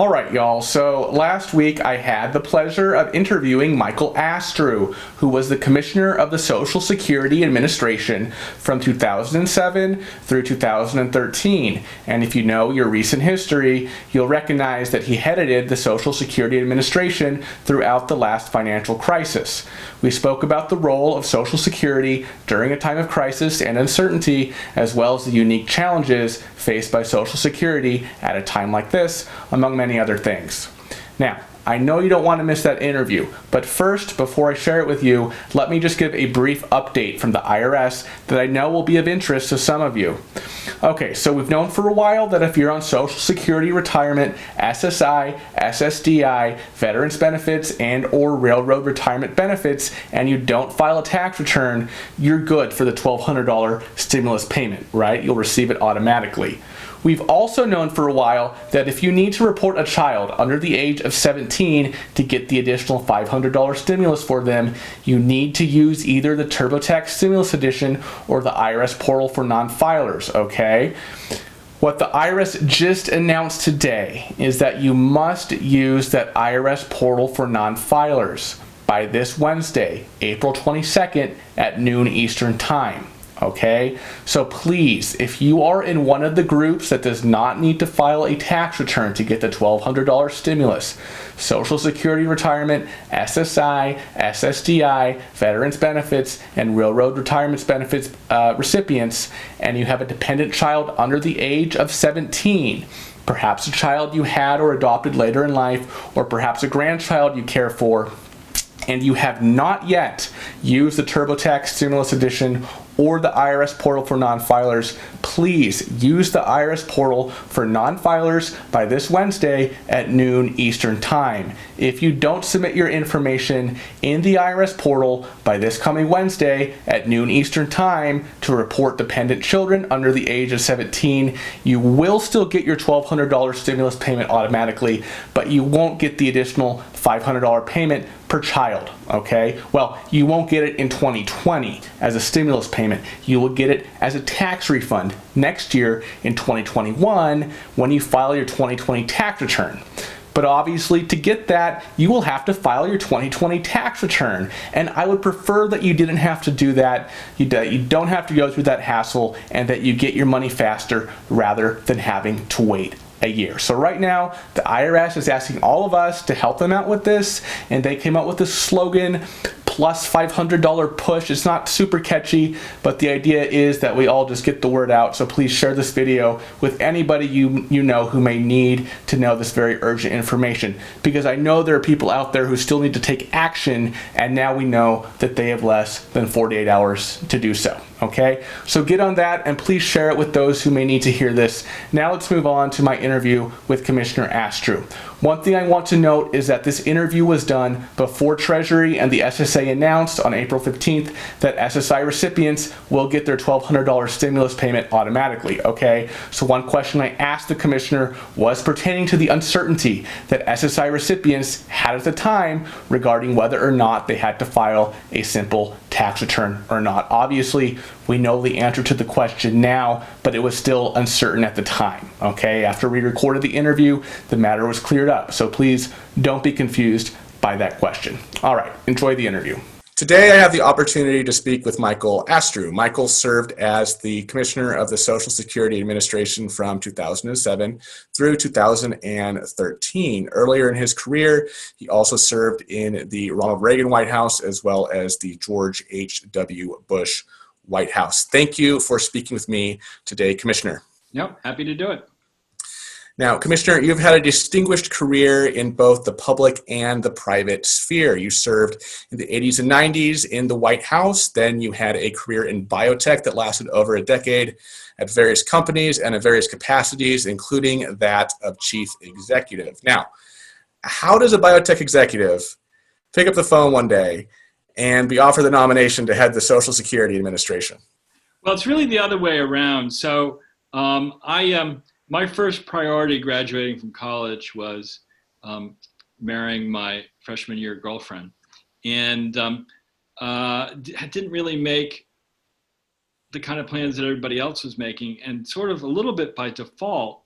All right, y'all. So last week I had the pleasure of interviewing Michael Astrue, who was the Commissioner of the Social Security Administration from 2007 through 2013. And if you know your recent history, you'll recognize that he headed the Social Security Administration throughout the last financial crisis. We spoke about the role of Social Security during a time of crisis and uncertainty, as well as the unique challenges faced by Social Security at a time like this, among many other things. Now, I know you don't want to miss that interview, but first, before I share it with you, let me just give a brief update from the IRS that I know will be of interest to some of you. Okay, so we've known for a while that if you're on Social Security retirement, SSI, SSDI, veterans benefits, and or railroad retirement benefits, and you don't file a tax return, you're good for the $1,200 stimulus payment, right? You'll receive it automatically. We've also known for a while that if you need to report a child under the age of 17 to get the additional $500 stimulus for them, you need to use either the TurboTax Stimulus Edition or the IRS portal for non-filers, okay? What the IRS just announced today is that you must use that IRS portal for non-filers by this Wednesday, April 22nd at noon Eastern Time. Okay, so please, if you are in one of the groups that does not need to file a tax return to get the $1,200 stimulus, Social Security retirement, SSI, SSDI, veterans benefits, and railroad retirement benefits recipients, and you have a dependent child under the age of 17, perhaps a child you had or adopted later in life, or perhaps a grandchild you care for, and you have not yet used the TurboTax Stimulus Edition or the IRS portal for non-filers, please use the IRS portal for non-filers by this Wednesday at noon Eastern Time. If you don't submit your information in the IRS portal by this coming Wednesday at noon Eastern Time to report dependent children under the age of 17, you will still get your $1,200 stimulus payment automatically, but you won't get the additional $500 payment per child, okay? Well, you won't get it in 2020 as a stimulus payment. You will get it as a tax refund next year in 2021 when you file your 2020 tax return. But obviously, to get that, you will have to file your 2020 tax return. And I would prefer that you didn't have to do that, you don't have to go through that hassle, and that you get your money faster rather than having to wait a year. So right now, the IRS is asking all of us to help them out with this, and they came up with this slogan, plus $500 push. It's not super catchy, but the idea is that we all just get the word out. So please share this video with anybody you know who may need to know this very urgent information, because I know there are people out there who still need to take action, and now we know that they have less than 48 hours to do so. Okay, so get on that and please share it with those who may need to hear this. Now let's move on to my interview with Commissioner Astrue. One thing I want to note is that this interview was done before Treasury and the SSA announced on April 15th that SSI recipients will get their $1,200 stimulus payment automatically, okay? So one question I asked the Commissioner was pertaining to the uncertainty that SSI recipients had at the time regarding whether or not they had to file a simple tax return or not. Obviously, we know the answer to the question now, but it was still uncertain at the time, okay? After we recorded the interview, the matter was cleared up. So please don't be confused by that question. All right, enjoy the interview. Today I have the opportunity to speak with Michael Astrue. Michael served as the Commissioner of the Social Security Administration from 2007 through 2013. Earlier in his career, he also served in the Ronald Reagan White House as well as the George H.W. Bush White House. Thank you for speaking with me today, Commissioner. Yep, happy to do it. Now, Commissioner, you've had a distinguished career in both the public and the private sphere. You served in the 80s and 90s in the White House. Then you had a career in biotech that lasted over a decade at various companies and at various capacities, including that of chief executive. Now, how does a biotech executive pick up the phone one day and be offered the nomination to head the Social Security Administration? Well, it's really the other way around. So my first priority graduating from college was marrying my freshman year girlfriend. And I didn't really make the kind of plans that everybody else was making. And sort of a little bit by default,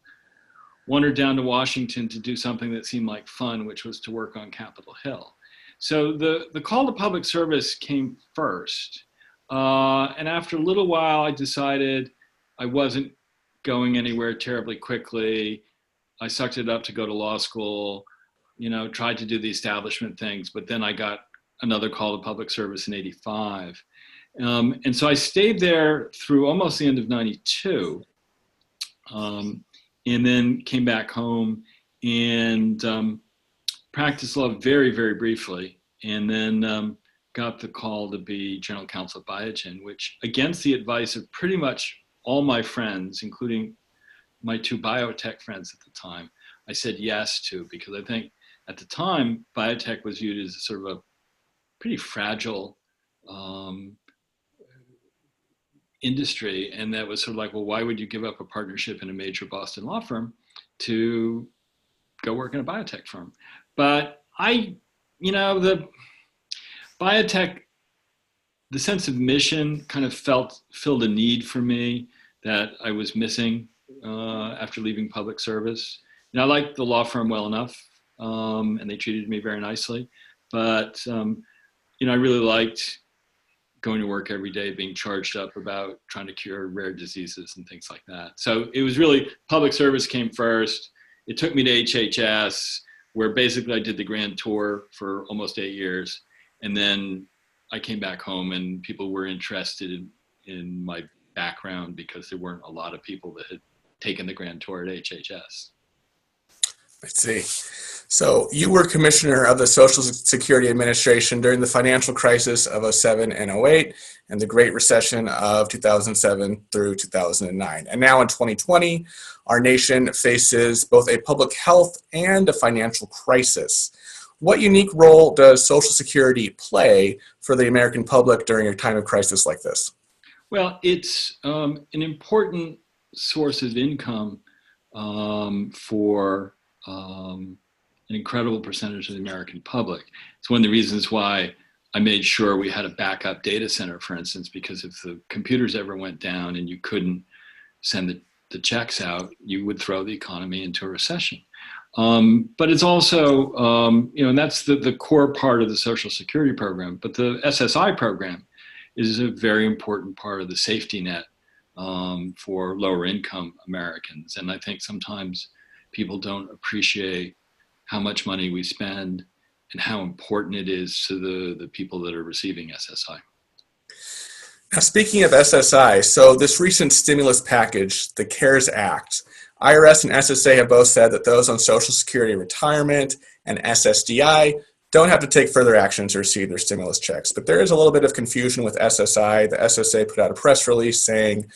wandered down to Washington to do something that seemed like fun, which was to work on Capitol Hill. So the call to public service came first. And after a little while, I decided I wasn't going anywhere terribly quickly. I sucked it up to go to law school, tried to do the establishment things, but then I got another call to public service in '85. And so I stayed there through almost the end of '92, and then came back home and practiced law very, very briefly, and then got the call to be general counsel at Biogen, which, against the advice of pretty much all my friends, including my two biotech friends at the time, I said yes to, because I think at the time, biotech was viewed as sort of a pretty fragile industry. And that was sort of like, well, why would you give up a partnership in a major Boston law firm to go work in a biotech firm? But the biotech, the sense of mission kind of filled a need for me that I was missing after leaving public service. I liked the law firm well enough, and they treated me very nicely. But I really liked going to work every day, being charged up about trying to cure rare diseases and things like that. So it was really, public service came first. It took me to HHS, where basically I did the grand tour for almost 8 years. And then I came back home, and people were interested in my background because there weren't a lot of people that had taken the grand tour at HHS. I see. So you were commissioner of the Social Security Administration during the financial crisis of '07 and '08 and the Great Recession of 2007 through 2009. And now in 2020, our nation faces both a public health and a financial crisis. What unique role does Social Security play for the American public during a time of crisis like this? Well, it's an important source of income for an incredible percentage of the American public. It's one of the reasons why I made sure we had a backup data center, for instance, because if the computers ever went down and you couldn't send the checks out, you would throw the economy into a recession. But it's also, and that's the core part of the Social Security program. But the SSI program is a very important part of the safety net for lower income Americans. And I think sometimes people don't appreciate how much money we spend and how important it is to the people that are receiving SSI. Now, speaking of SSI, so this recent stimulus package, the CARES Act, IRS and SSA have both said that those on Social Security retirement and SSDI don't have to take further action to receive their stimulus checks. But there is a little bit of confusion with SSI. The SSA put out a press release saying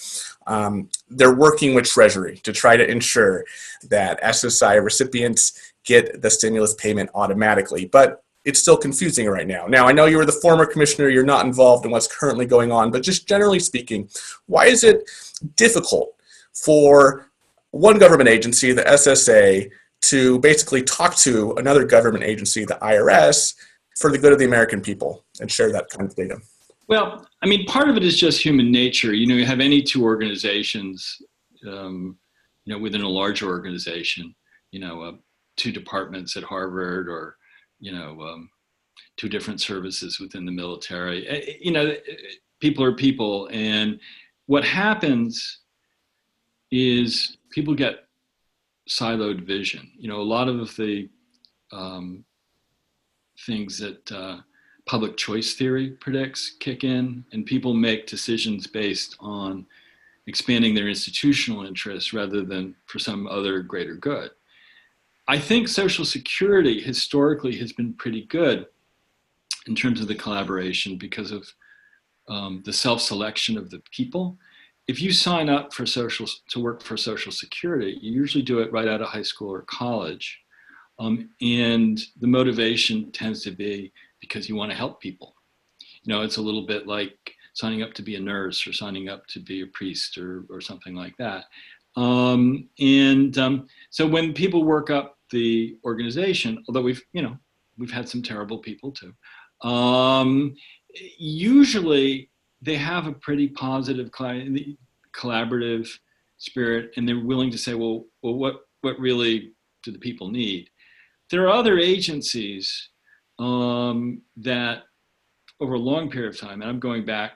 they're working with Treasury to try to ensure that SSI recipients get the stimulus payment automatically. But it's still confusing right now. Now, I know you were the former commissioner, you're not involved in what's currently going on, but just generally speaking, why is it difficult for one government agency, the SSA, to basically talk to another government agency, the IRS, for the good of the American people and share that kind of data? Well, I mean, part of it is just human nature. You have any two organizations, within a larger organization, two departments at Harvard or, two different services within the military. People are people. And what happens is people get siloed vision. A lot of the things that public choice theory predicts kick in, and people make decisions based on expanding their institutional interests rather than for some other greater good. I think Social Security historically has been pretty good in terms of the collaboration because of the self-selection of the people. If you sign up to work for Social Security, you usually do it right out of high school or college. And the motivation tends to be because you want to help people. It's a little bit like signing up to be a nurse or signing up to be a priest or something like that. So when people work up the organization, although we've had some terrible people too, usually they have a pretty positive collaborative spirit, and they're willing to say, well, what really do the people need. There are other agencies that over a long period of time, and I'm going back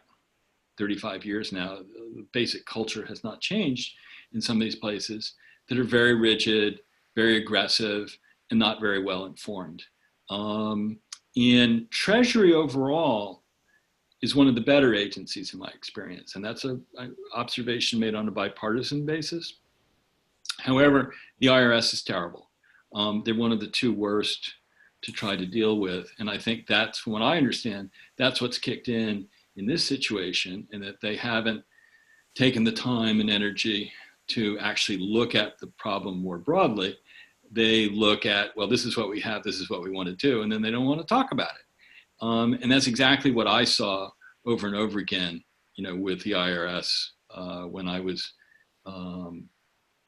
35 years now, the basic culture has not changed in some of these places, that are very rigid, very aggressive, and not very well informed. And Treasury overall is one of the better agencies in my experience, and that's an observation made on a bipartisan basis. However, the IRS is terrible. They're one of the two worst to try to deal with, and I think that's, from what I understand, that's what's kicked in this situation, and that they haven't taken the time and energy to actually look at the problem more broadly. They look at, well, this is what we have, this is what we want to do, and then they don't want to talk about it. And that's exactly what I saw over and over again, with the IRS when I was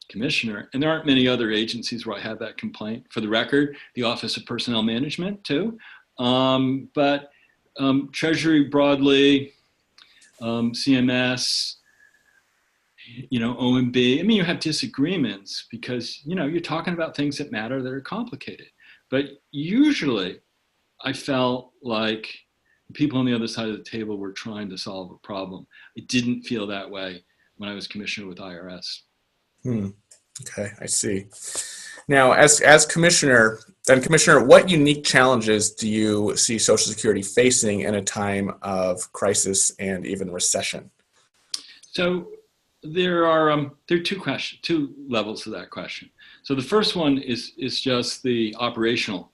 commissioner. And there aren't many other agencies where I had that complaint. For the record, the Office of Personnel Management too. But Treasury broadly, CMS, OMB. I mean, you have disagreements because, you're talking about things that matter, that are complicated. But usually I felt like people on the other side of the table were trying to solve a problem. It didn't feel that way when I was commissioner with IRS. Okay, I see. Now, as commissioner, what unique challenges do you see Social Security facing in a time of crisis and even recession? So there are two levels to that question. So the first one is just the operational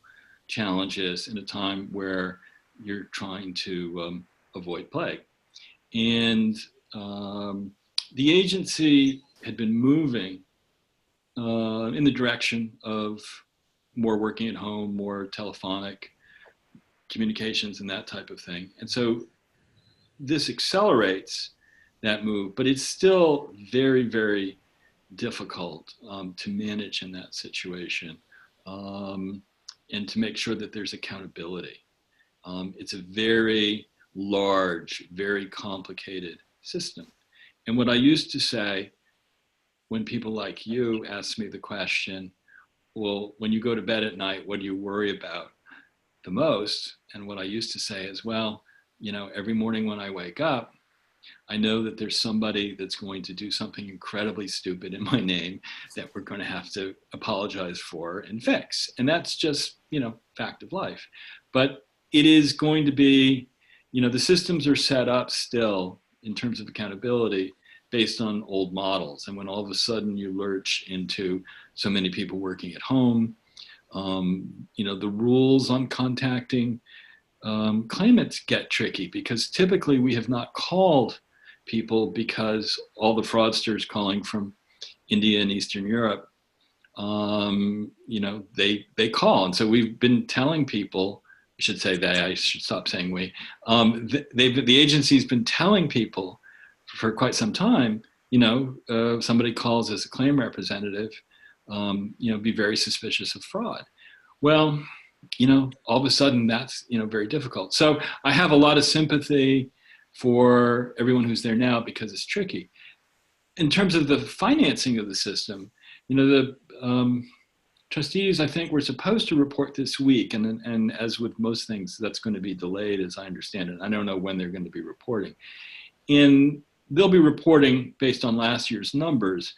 challenges in a time where you're trying to avoid plague. And the agency had been moving in the direction of more working at home, more telephonic communications and that type of thing. And so this accelerates that move, but it's still very, very difficult to manage in that situation and to make sure that there's accountability. It's a very large, very complicated system. And what I used to say when people like you ask me the question, well, when you go to bed at night, what do you worry about the most? And what I used to say is, well, every morning when I wake up, I know that there's somebody that's going to do something incredibly stupid in my name that we're going to have to apologize for and fix. And that's just, fact of life. But it is going to be, the systems are set up still in terms of accountability based on old models. And when all of a sudden you lurch into so many people working at home, the rules on contacting claimants get tricky because typically we have not called people because all the fraudsters calling from India and Eastern Europe, they call. And so we've been telling people, I should say they, I should stop saying we, the agency's been telling people for quite some time, somebody calls as a claim representative, be very suspicious of fraud. Well, all of a sudden that's, very difficult. So I have a lot of sympathy for everyone who's there now because it's tricky. In terms of the financing of the system, the trustees, I think, were supposed to report this week. And as with most things, that's going to be delayed, as I understand it. I don't know when they're going to be reporting. And they'll be reporting based on last year's numbers.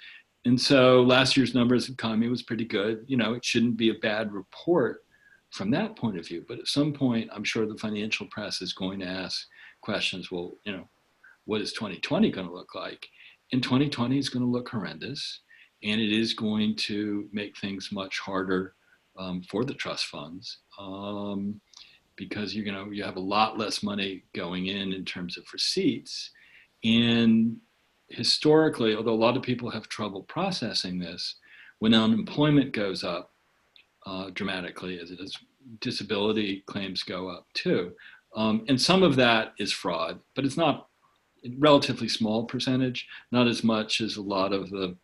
And so last year's numbers, economy was pretty good. It shouldn't be a bad report from that point of view. But at some point, I'm sure the financial press is going to ask questions. Well, what is 2020 going to look like? And 2020 is going to look horrendous. And it is going to make things much harder for the trust funds because you have a lot less money going in terms of receipts. And historically, although a lot of people have trouble processing this, when unemployment goes up dramatically, as it is, disability claims go up too. And some of that is fraud, but it's not a relatively small percentage, not as much as a lot of the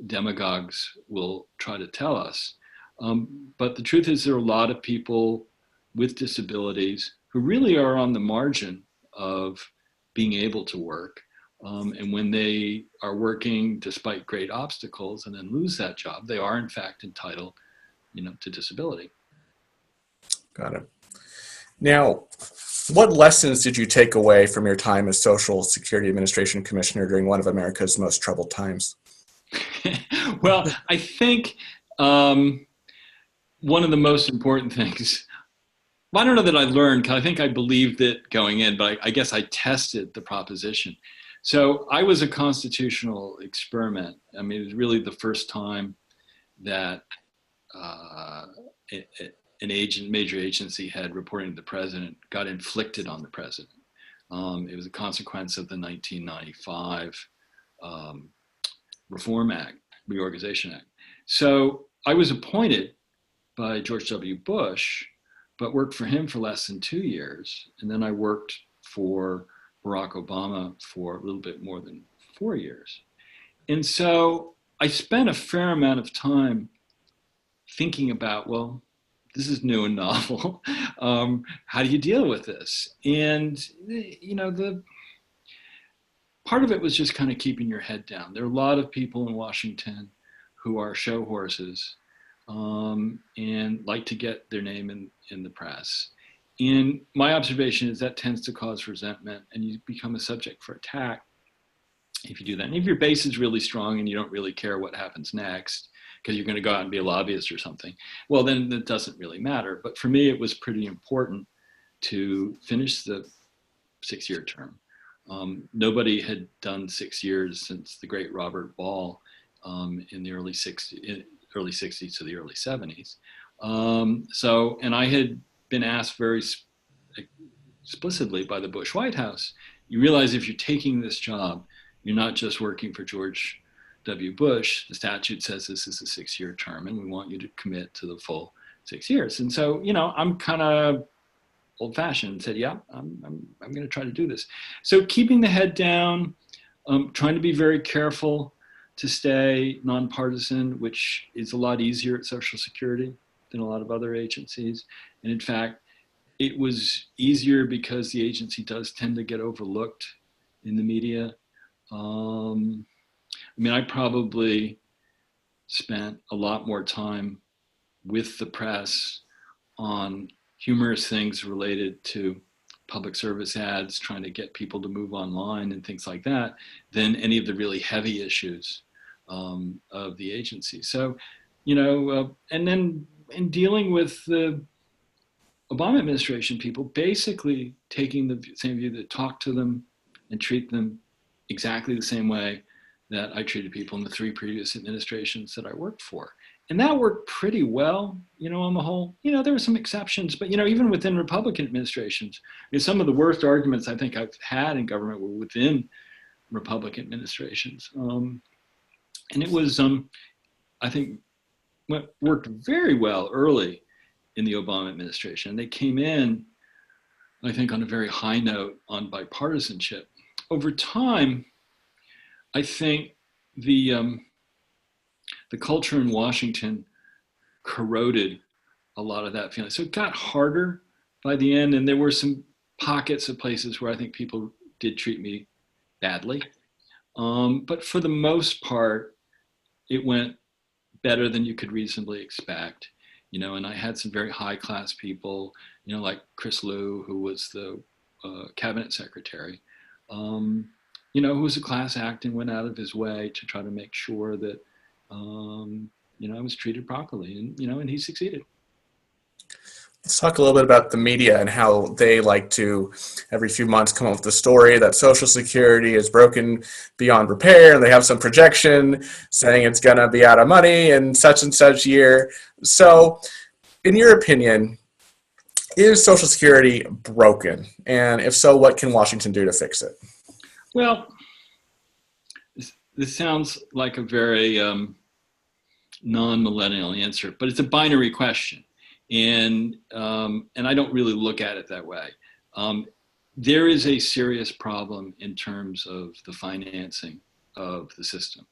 demagogues will try to tell us. But the truth is there are a lot of people with disabilities who really are on the margin of being able to work. And when they are working despite great obstacles and then lose that job, they are in fact entitled, to disability. Got it. Now, what lessons did you take away from your time as Social Security Administration Commissioner during one of America's most troubled times? Well, I think one of the most important things, well, I don't know that I learned, because I think I believed it going in, but I guess I tested the proposition. So I was a constitutional experiment. I mean, it was really the first time that major agency head reporting to the president got inflicted on the president. It was a consequence of the 1995 Reform Act, Reorganization Act. So I was appointed by George W. Bush, but worked for him for less than 2 years. And then I worked for Barack Obama for a little bit more than 4 years. And so I spent a fair amount of time thinking about, well, this is new and novel. How do you deal with this? And, the part of it was just kind of keeping your head down. There are a lot of people in Washington who are show horses and like to get their name in the press. And my observation is that tends to cause resentment, and you become a subject for attack if you do that. And if your base is really strong and you don't really care what happens next, because you're going to go out and be a lobbyist or something, well, then it doesn't really matter. But for me, it was pretty important to finish the 6-year term. Nobody had done 6 years since the great Robert Ball in the early 60s to the early 70s. And I had been asked very explicitly by the Bush White House, you realize if you're taking this job, you're not just working for George W. Bush. The statute says this is a 6-year term, and we want you to commit to the full 6 years. And so, I'm kind of old-fashioned and said, yeah, I'm going to try to do this. So keeping the head down, trying to be very careful to stay nonpartisan, which is a lot easier at Social Security than a lot of other agencies. And in fact, it was easier because the agency does tend to get overlooked in the media. I probably spent a lot more time with the press on humorous things related to public service ads, trying to get people to move online and things like that, than any of the really heavy issues of the agency. So, and then in dealing with the Obama administration people, basically taking the same view that talk to them and treat them exactly the same way that I treated people in the 3 previous administrations that I worked for. And that worked pretty well, on the whole. There were some exceptions, but, even within Republican administrations, some of the worst arguments I think I've had in government were within Republican administrations. And it was, I think, worked very well early in the Obama administration. They came in, I think, on a very high note on bipartisanship. Over time, I think the culture in Washington corroded a lot of that feeling. So it got harder by the end, and there were some pockets of places where I think people did treat me badly. But for the most part, it went better than you could reasonably expect. And I had some very high-class people, like Chris Liu, who was the cabinet secretary, who was a class act and went out of his way to try to make sure that, I was treated properly, and he succeeded. Let's talk a little bit about the media and how they like to, every few months, come up with a story that Social Security is broken beyond repair, and they have some projection saying it's going to be out of money in such and such year. So, in your opinion, is Social Security broken? And if so, what can Washington do to fix it? Well, this sounds like a very non-millennial answer, but it's a binary question. And I don't really look at it that way. There is a serious problem in terms of the financing of the system,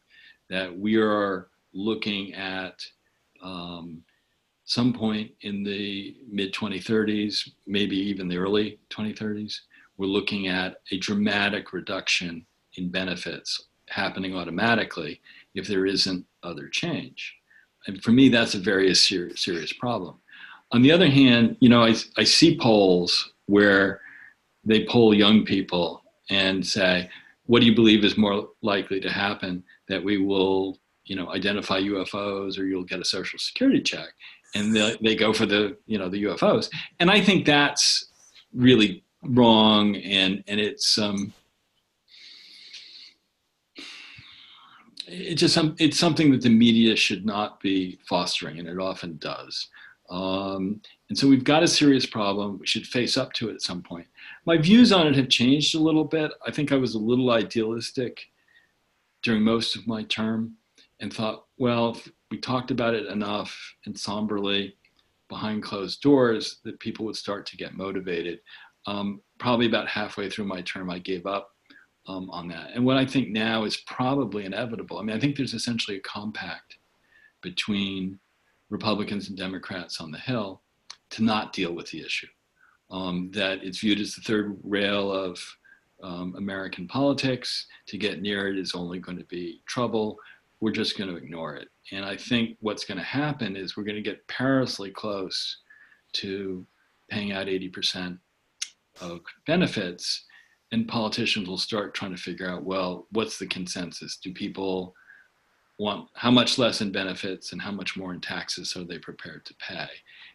that we are looking at some point in the mid-2030s, maybe even the early 2030s, we're looking at a dramatic reduction in benefits happening automatically if there isn't other change. And for me, that's a very serious problem. On the other hand, I see polls where they poll young people and say, what do you believe is more likely to happen? That we will, identify UFOs, or you'll get a social security check? And they go for the UFOs. And I think that's really wrong. And it's something that the media should not be fostering, and it often does. And so we've got a serious problem. We should face up to it at some point. My views on it have changed a little bit. I think I was a little idealistic during most of my term and thought, well, if we talked about it enough and somberly behind closed doors, that people would start to get motivated. Probably about halfway through my term, I gave up on that. And what I think now is probably inevitable. I mean, I think there's essentially a compact between Republicans and Democrats on the Hill to not deal with the issue. That it's viewed as the third rail of American politics. To get near it is only going to be trouble. We're just going to ignore it. And I think what's going to happen is we're going to get perilously close to paying out 80% of benefits, and politicians will start trying to figure out, well, what's the consensus? Do people want how much less in benefits and how much more in taxes are they prepared to pay?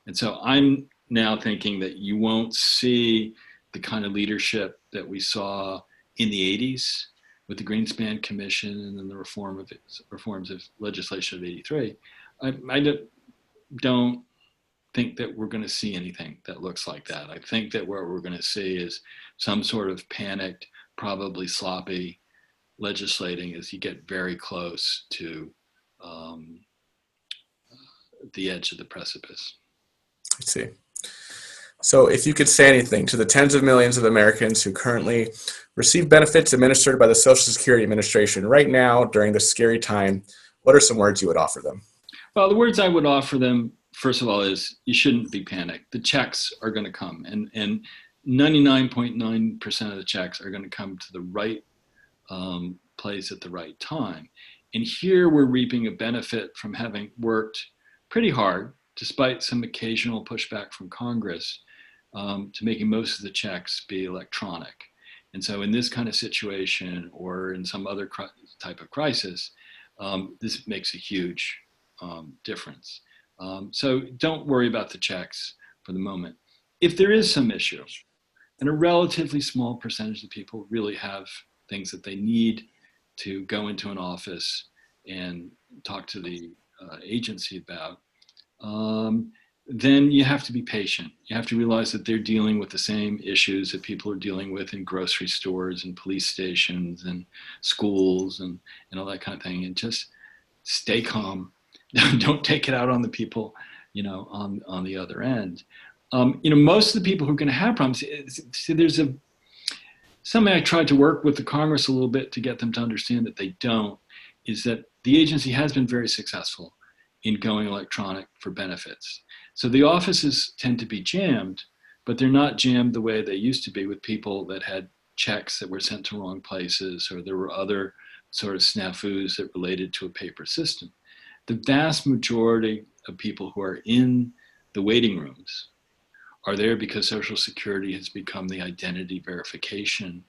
And so I'm now thinking that you won't see the kind of leadership that we saw in the 80s with the Greenspan Commission and then the reforms of legislation of 83. I don't think that we're going to see anything that looks like that. I think that what we're going to see is some sort of panicked, probably sloppy legislating as you get very close to the edge of the precipice. I see. So if you could say anything to the tens of millions of Americans who currently receive benefits administered by the Social Security Administration right now during this scary time, what are some words you would offer them? Well, the words I would offer them, first of all, is you shouldn't be panicked. The checks are going to come, and 99.9% of the checks are going to come to the right place at the right time. And here we're reaping a benefit from having worked pretty hard, despite some occasional pushback from Congress, to making most of the checks be electronic. And so in this kind of situation, or in some other type of crisis, this makes a huge difference. So don't worry about the checks for the moment. If there is some issue, and a relatively small percentage of people really have things that they need to go into an office and talk to the agency about, then you have to be patient. You have to realize that they're dealing with the same issues that people are dealing with in grocery stores and police stations and schools and all that kind of thing. And just stay calm. Don't take it out on the people, on the other end. Most of the people who are going to have problems, there's something I tried to work with the Congress a little bit to get them to understand that they don't, is that the agency has been very successful in going electronic for benefits. So the offices tend to be jammed, but they're not jammed the way they used to be with people that had checks that were sent to wrong places, or there were other sort of snafus that related to a paper system. The vast majority of people who are in the waiting rooms are there because Social Security has become the identity verification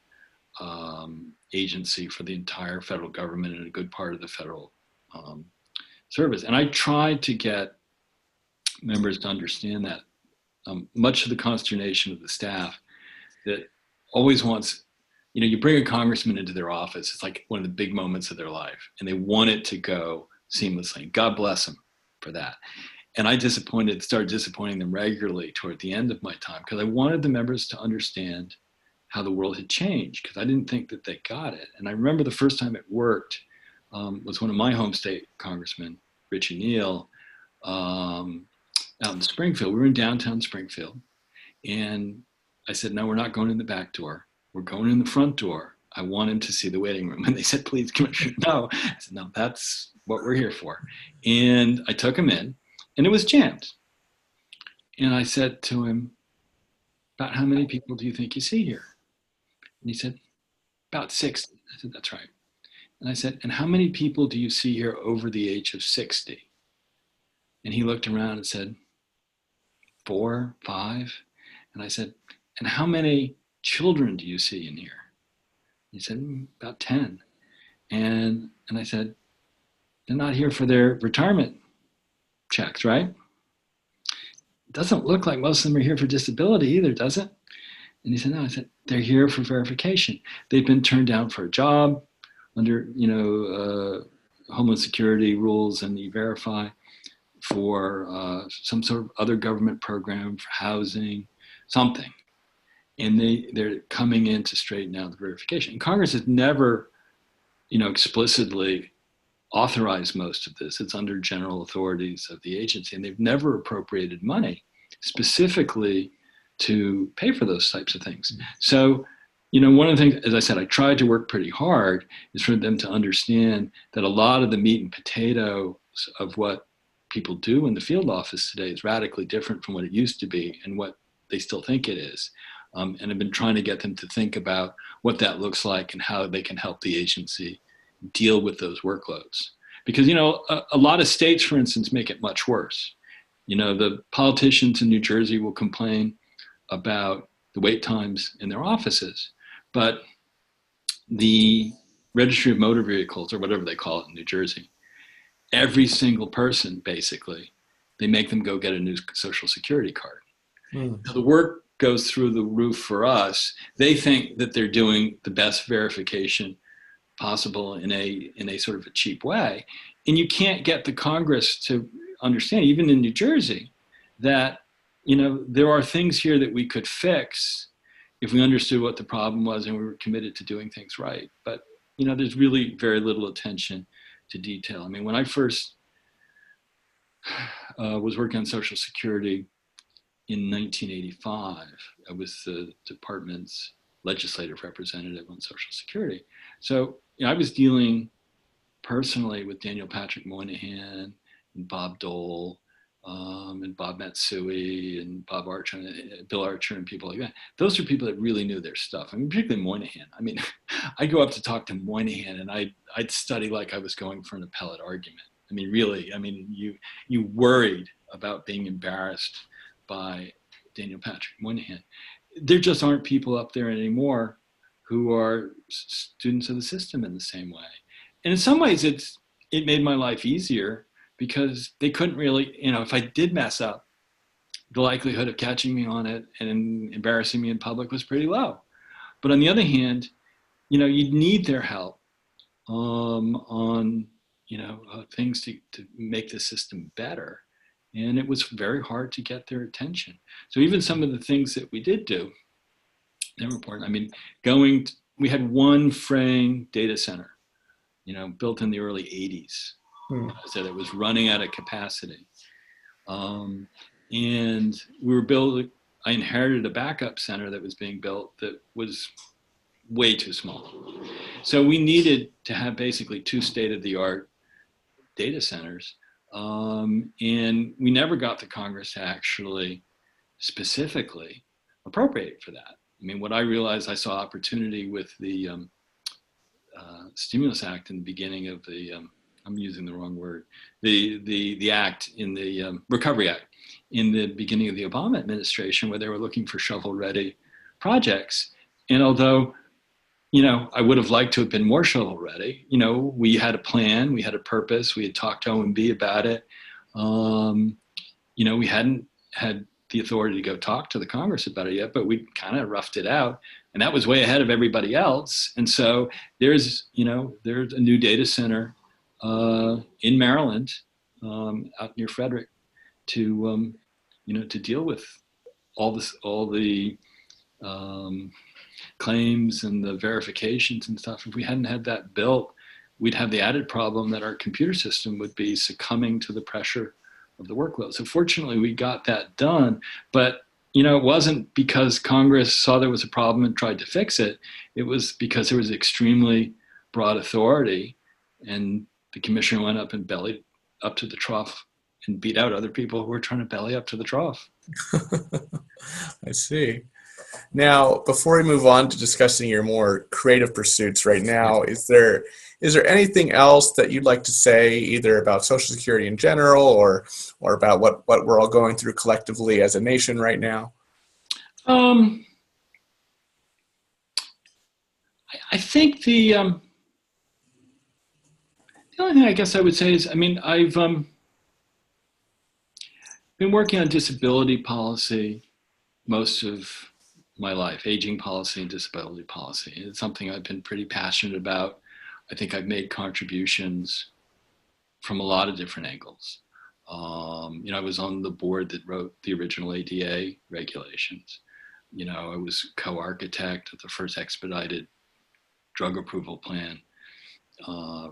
agency for the entire federal government and a good part of the federal service. And I tried to get members to understand that, much to the consternation of the staff that always wants, you bring a congressman into their office, it's like one of the big moments of their life, and they want it to go seamlessly. God bless them for that. And I started disappointing them regularly toward the end of my time, because I wanted the members to understand how the world had changed, because I didn't think that they got it. And I remember the first time it worked was one of my home state congressmen, Richie Neal, out in Springfield. We were in downtown Springfield. And I said, no, we're not going in the back door. We're going in the front door. I want him to see the waiting room. And they said, please, Commissioner, no. I said, no, that's what we're here for. And I took him in, and it was jammed. And I said to him, about how many people do you think you see here? And he said, about 60. I said, that's right. And I said, and how many people do you see here over the age of 60? And he looked around and said, 4, 5. And I said, and how many children do you see in here? He said, about 10. And I said, they're not here for their retirement checks, right? It doesn't look like most of them are here for disability either, does it? And he said, no. I said, they're here for verification. They've been turned down for a job under, Homeland Security rules and E-Verify, for some sort of other government program for housing, something. And they're coming in to straighten out the verification. And Congress has never, explicitly authorized most of this. It's under general authorities of the agency, and they've never appropriated money specifically to pay for those types of things. So, one of the things, as I said, I tried to work pretty hard, is for them to understand that a lot of the meat and potatoes of what people do in the field office today is radically different from what it used to be and what they still think it is. And I've been trying to get them to think about what that looks like and how they can help the agency deal with those workloads. Because, a lot of states, for instance, make it much worse. The politicians in New Jersey will complain about the wait times in their offices, but the Registry of Motor Vehicles, or whatever they call it in New Jersey, every single person, basically, they make them go get a new Social Security card. So the work goes through the roof for us. They think that they're doing the best verification possible in a sort of a cheap way. And you can't get the Congress to understand, even in New Jersey, that, there are things here that we could fix if we understood what the problem was and we were committed to doing things right. But, there's really very little attention to detail. I mean, when I first was working on Social Security in 1985, I was the department's legislative representative on Social Security. So I was dealing personally with Daniel Patrick Moynihan and Bob Dole and Bob Matsui and Bob Archer, and Bill Archer, and people like that. Those are people that really knew their stuff. I mean, particularly Moynihan. I mean, I'd go up to talk to Moynihan, and I'd study like I was going for an appellate argument. I mean, really. I mean, you worried about being embarrassed by Daniel Patrick Moynihan. There just aren't people up there anymore who are students of the system in the same way. And in some ways, it made my life easier, because they couldn't really, if I did mess up, the likelihood of catching me on it and embarrassing me in public was pretty low. But on the other hand, you'd need their help on, things to make the system better. And it was very hard to get their attention. So even some of the things that we did do, they were important. I mean, we had one fraying data center, built in the early 80s. So that was running out of capacity. And we were building, I inherited a backup center that was being built that was way too small. So we needed to have basically 2 state-of-the-art data centers. And we never got the Congress to actually specifically appropriate for that. I mean, what I realized, I saw opportunity with the Stimulus Act in the beginning of the, I'm using the wrong word, the act in the Recovery Act in the beginning of the Obama administration, where they were looking for shovel-ready projects. And although, I would have liked to have been more shovel-ready, we had a plan, we had a purpose, we had talked to OMB about it. We hadn't had the authority to go talk to the Congress about it yet, but we kind of roughed it out. And that was way ahead of everybody else. And so there's a new data center in Maryland, out near Frederick, to deal with all the claims and the verifications and stuff. If we hadn't had that built, we'd have the added problem that our computer system would be succumbing to the pressure of the workload. So fortunately, we got that done. But it wasn't because Congress saw there was a problem and tried to fix it. It was because there was extremely broad authority, and the commissioner went up and bellied up to the trough and beat out other people who were trying to belly up to the trough. I see. Now, before we move on to discussing your more creative pursuits right now, is there anything else that you'd like to say, either about Social Security in general, or about what we're all going through collectively as a nation right now? Um, I think the only thing I guess I would say is, I mean, I've been working on disability policy most of my life, aging policy and disability policy. It's something I've been pretty passionate about. I think I've made contributions from a lot of different angles. I was on the board that wrote the original ADA regulations. I was co-architect of the first expedited drug approval plan,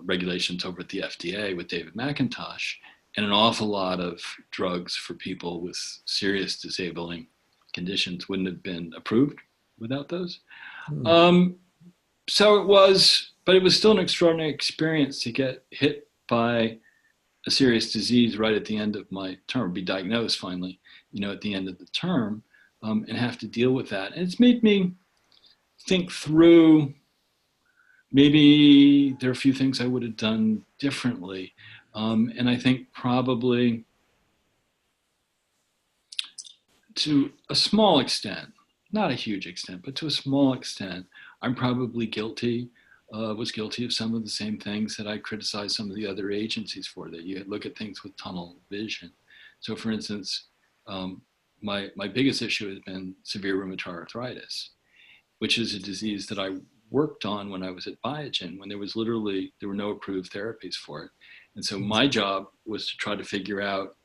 regulations over at the FDA with David McIntosh, and an awful lot of drugs for people with serious disabling conditions wouldn't have been approved without those. So it was, but it was still an extraordinary experience to get hit by a serious disease right at the end of my term, be diagnosed finally, at the end of the term, and have to deal with that. And it's made me think through, maybe there are a few things I would have done differently. And I think probably to a small extent, not a huge extent, but to a small extent, I'm probably was guilty of some of the same things that I criticized some of the other agencies for, that you look at things with tunnel vision. So for instance, my biggest issue has been severe rheumatoid arthritis, which is a disease that I worked on when I was at Biogen, when there were no approved therapies for it. And so my job was to try to figure out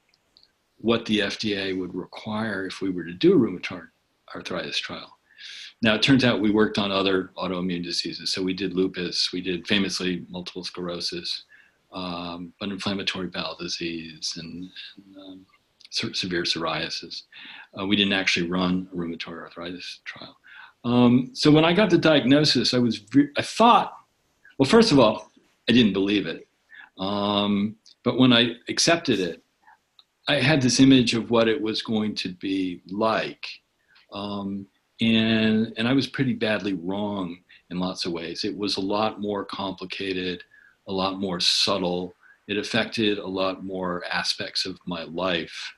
what the FDA would require if we were to do a rheumatoid arthritis trial. Now, it turns out we worked on other autoimmune diseases. So we did lupus, we did famously multiple sclerosis, but inflammatory bowel disease and severe psoriasis. We didn't actually run a rheumatoid arthritis trial. So when I got the diagnosis, I thought, well, first of all, I didn't believe it. But when I accepted it, I had this image of what it was going to be like. And I was pretty badly wrong in lots of ways. It was a lot more complicated, a lot more subtle. It affected a lot more aspects of my life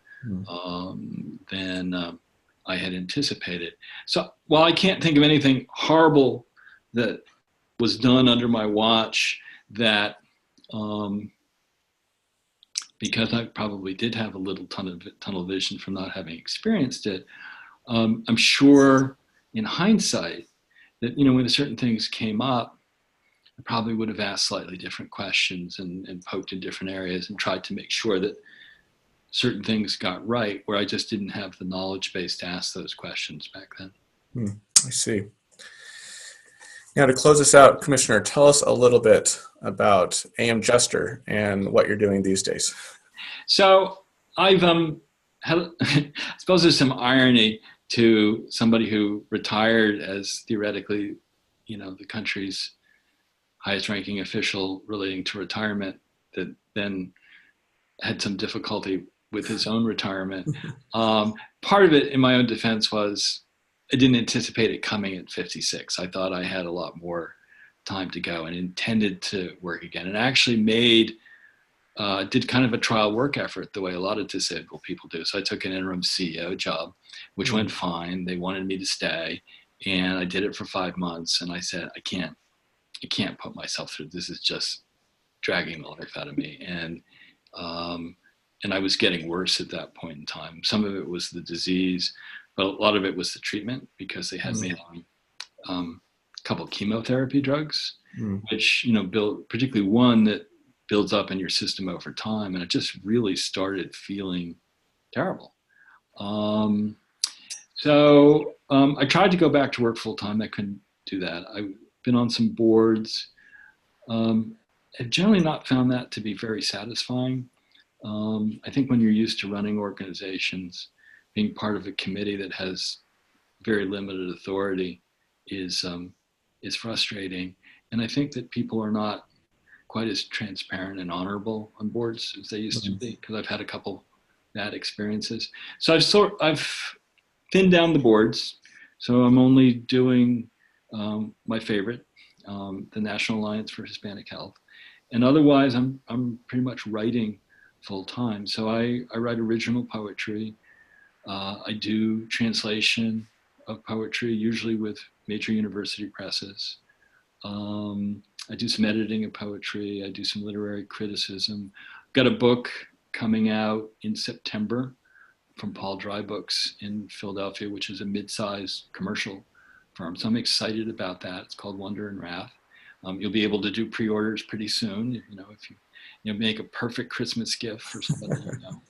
than I had anticipated. So while I can't think of anything horrible that was done under my watch, that because I probably did have a little tunnel vision from not having experienced it, I'm sure in hindsight that, when certain things came up, I probably would have asked slightly different questions and poked in different areas and tried to make sure that certain things got right, where I just didn't have the knowledge base to ask those questions back then. I see. Now, to close us out, Commissioner, tell us a little bit about AM Jester and what you're doing these days. So I've I suppose there's some irony to somebody who retired as theoretically, the country's highest ranking official relating to retirement, that then had some difficulty with his own retirement. Part of it, in my own defense, was I didn't anticipate it coming at 56. I thought I had a lot more time to go and intended to work again, and actually did kind of a trial work effort the way a lot of disabled people do. So I took an interim CEO job, which went fine. They wanted me to stay, and I did it for 5 months. And I said, I can't put myself through this. Is just dragging the life out of me. And I was getting worse at that point in time. Some of it was the disease, but a lot of it was the treatment, because they had me on a couple of chemotherapy drugs, which, particularly one that builds up in your system over time. And it just really started feeling terrible. So I tried to go back to work full time. I couldn't do that. I've been on some boards. I've generally not found that to be very satisfying. I think when you're used to running organizations, being part of a committee that has very limited authority is frustrating. And I think that people are not quite as transparent and honorable on boards as they used to be, because I've had a couple bad experiences. So I've thinned down the boards. So I'm only doing my favorite, the National Alliance for Hispanic Health. And otherwise, I'm pretty much writing full time. So I write original poetry. I do translation of poetry, usually with major university presses. I do some editing of poetry. I do some literary criticism. I've got a book coming out in September from Paul Dry Books in Philadelphia, which is a mid-sized commercial firm. So I'm excited about that. It's called Wonder and Wrath. You'll be able to do pre-orders pretty soon. If you make a perfect Christmas gift for somebody you know.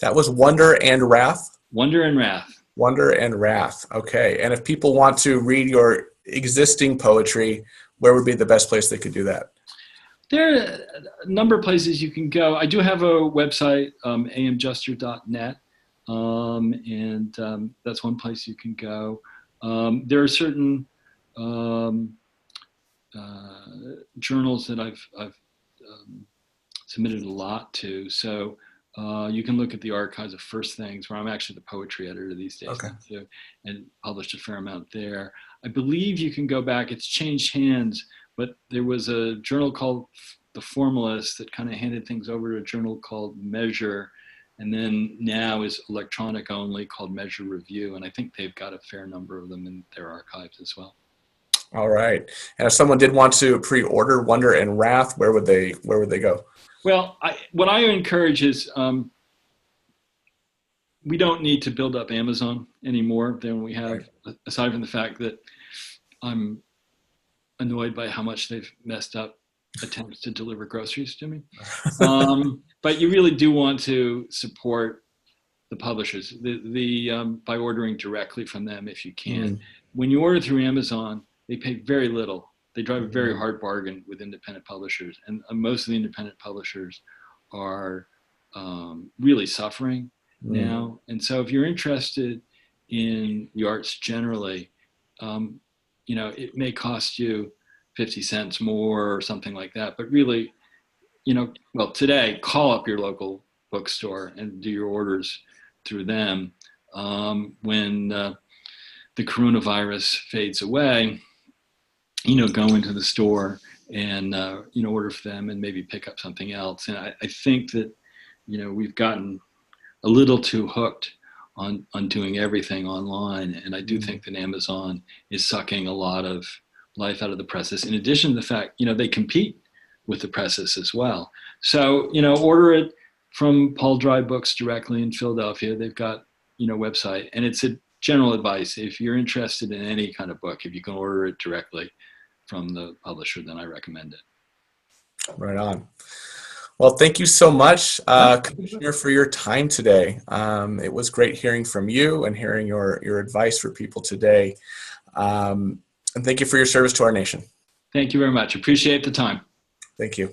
That was Wonder and Wrath? Wonder and Wrath. Wonder and Wrath. Okay. And if people want to read your existing poetry, where would be the best place they could do that? There are a number of places you can go. I do have a website, amjuster.net, and that's one place you can go. There are certain journals that I've submitted a lot to. So you can look at the archives of First Things, where I'm actually the poetry editor these days, Okay. too, and published a fair amount there. I believe you can go back. It's changed hands, but there was a journal called The Formalist that kind of handed things over to a journal called Measure, and then now is electronic only, called Measure Review. And I think they've got a fair number of them in their archives as well. All right. And if someone did want to pre-order Wonder and Wrath, where would they go? Well, what I encourage is we don't need to build up Amazon anymore than we have, right, aside from the fact that I'm annoyed by how much they've messed up attempts to deliver groceries to me. But you really do want to support the publishers by ordering directly from them if you can. Mm. When you order through Amazon, they pay very little. They drive a very hard bargain with independent publishers, and most of the independent publishers are really suffering now. And so if you're interested in the arts generally, it may cost you 50 cents more or something like that, but really, today, call up your local bookstore and do your orders through them. When the coronavirus fades away, go into the store and, order for them and maybe pick up something else. And I think that, we've gotten a little too hooked on doing everything online. And I do think that Amazon is sucking a lot of life out of the presses. In addition to the fact, they compete with the presses as well. So, order it from Paul Dry Books directly in Philadelphia. They've got, website, and it's a general advice. If you're interested in any kind of book, if you can order it directly from the publisher, then I recommend it. Right on. Well, thank you so much, Commissioner, for your time today. It was great hearing from you and hearing your advice for people today. And thank you for your service to our nation. Thank you very much. Appreciate the time. Thank you.